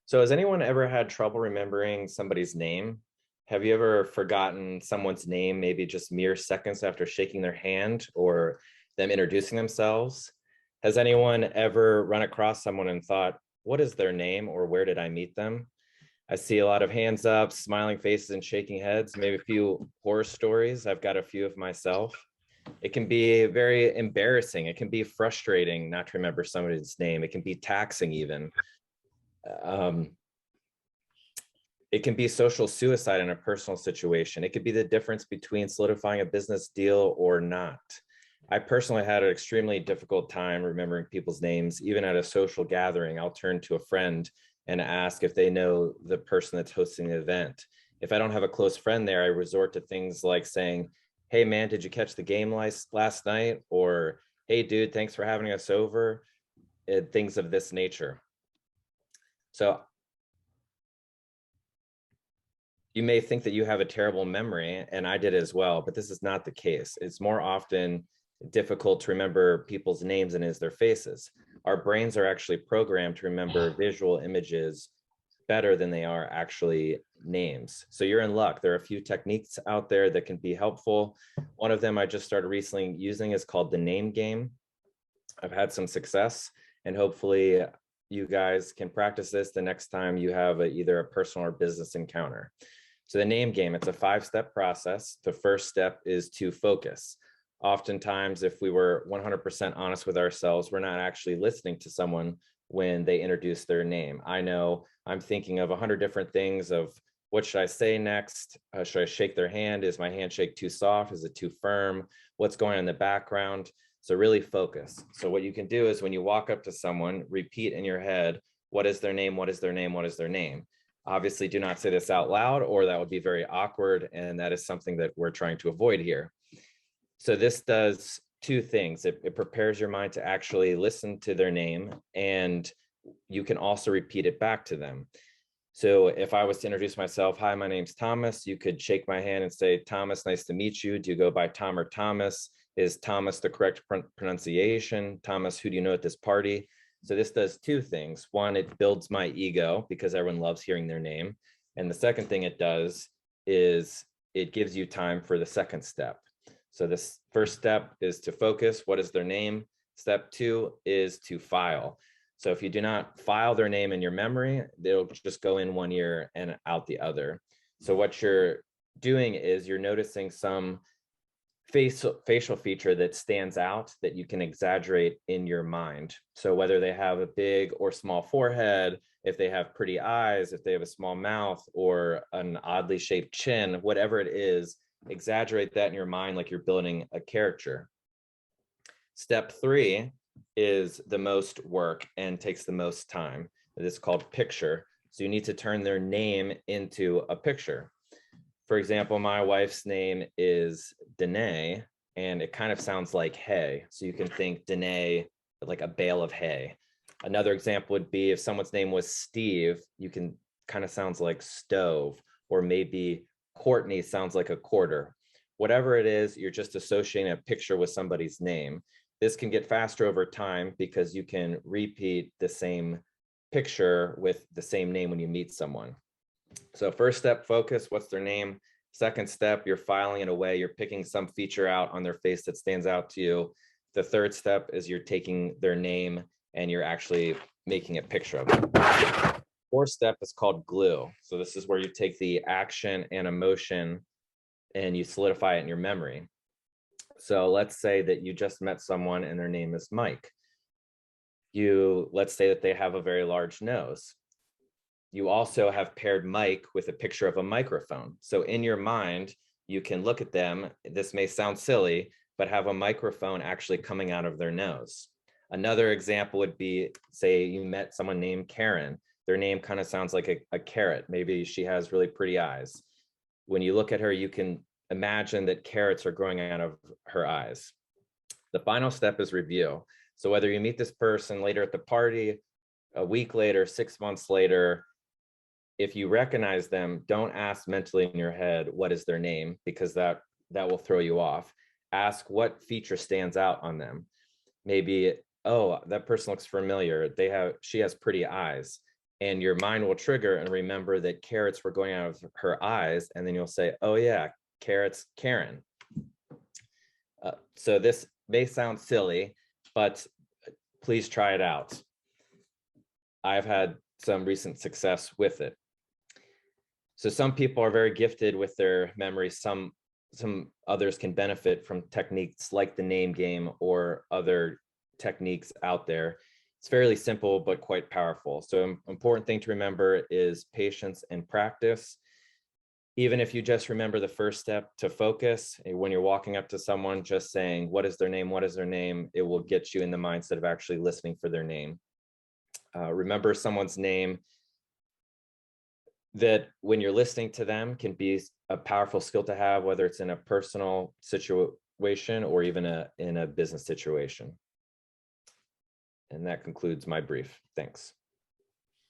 So has anyone ever had trouble remembering somebody's name? Have you ever forgotten someone's name, maybe just mere seconds after shaking their hand or them introducing themselves? Has anyone ever run across someone and thought, what is their name or where did I meet them? I see a lot of hands up, smiling faces, and shaking heads, maybe a few horror stories. I've got a few of myself. It can be very embarrassing. It can be frustrating not to remember somebody's name. It can be taxing, even. Um, It can be social suicide in a personal situation. It could be the difference between solidifying a business deal or not. I personally had an extremely difficult time remembering people's names. Even at a social gathering, I'll turn to a friend and ask if they know the person that's hosting the event. If I don't have a close friend there, I resort to things like saying, hey man, did you catch the game last night? Or, hey dude, thanks for having us over. Things of this nature. So you may think that you have a terrible memory, and I did as well, but this is not the case. It's more often difficult to remember people's names than is their faces. Our brains are actually programmed to remember visual images better than they are actually names. So you're in luck. There are a few techniques out there that can be helpful. One of them I just started recently using is called the name game. I've had some success, and hopefully you guys can practice this the next time you have either a personal or business encounter. So the name game, it's a 5-step process. The first step is to focus. Oftentimes, if we were 100% honest with ourselves, we're not actually listening to someone when they introduce their name. I know I'm thinking of 100 different things of what should I say next? Should I shake their hand? Is my handshake too soft? Is it too firm? What's going on in the background? So really focus. So what you can do is when you walk up to someone, repeat in your head, what is their name? What is their name? What is their name? Obviously, do not say this out loud, or that would be very awkward. And that is something that we're trying to avoid here. So this does two things. It prepares your mind to actually listen to their name, and you can also repeat it back to them. So if I was to introduce myself, hi, my name's Thomas, you could shake my hand and say, Thomas, nice to meet you. Do you go by Tom or Thomas? Is Thomas the correct pronunciation? Thomas, who do you know at this party? So this does two things. One, it builds my ego because everyone loves hearing their name. And the second thing it does is it gives you time for the second step. So this first step is to focus. What is their name? Step two is to file. So if you do not file their name in your memory, they'll just go in one ear and out the other. So what you're doing is you're noticing some facial feature that stands out that you can exaggerate in your mind. So whether they have a big or small forehead, if they have pretty eyes, if they have a small mouth or an oddly shaped chin, whatever it is, exaggerate that in your mind like you're building a character. Step three is the most work and takes the most time. It is called picture. So you need to turn their name into a picture. For example, my wife's name is Danae, and it kind of sounds like hay. So you can think Danae like a bale of hay. Another example would be if someone's name was Steve, you can kind of sounds like stove, or maybe Courtney sounds like a quarter. Whatever it is, you're just associating a picture with somebody's name. This can get faster over time because you can repeat the same picture with the same name when you meet someone. So first step, focus, what's their name? Second step, you're filing it away. You're picking some feature out on their face that stands out to you. The third step is you're taking their name and you're actually making a picture of it. Fourth step is called glue. So this is where you take the action and emotion and you solidify it in your memory. So let's say that you just met someone and their name is Mike. Let's say that they have a very large nose. You also have paired Mike with a picture of a microphone. So in your mind, you can look at them. This may sound silly, but have a microphone actually coming out of their nose. Another example would be, say you met someone named Karen. Their name kind of sounds like a carrot. Maybe she has really pretty eyes. When you look at her, you can imagine that carrots are growing out of her eyes. The final step is review. So whether you meet this person later at the party, a week later, 6 months later, if you recognize them, don't ask mentally in your head, what is their name? Because that will throw you off. Ask what feature stands out on them. Maybe, oh, that person looks familiar. She has pretty eyes. and your mind will trigger and remember that carrots were going out of her eyes, and then you'll say, oh yeah, carrots, Karen. So this may sound silly, but please try it out. I've had some recent success with it. So some people are very gifted with their memory. Some others can benefit from techniques like the name game or other techniques out there. It's fairly simple, but quite powerful. So an important thing to remember is patience and practice. Even if you just remember the first step, to focus when you're walking up to someone, just saying, what is their name? What is their name? It will get you in the mindset of actually listening for their name. Remember someone's name. That when you're listening to them can be a powerful skill to have, whether it's in a personal situation or even in a business situation. And that concludes my brief. Thanks.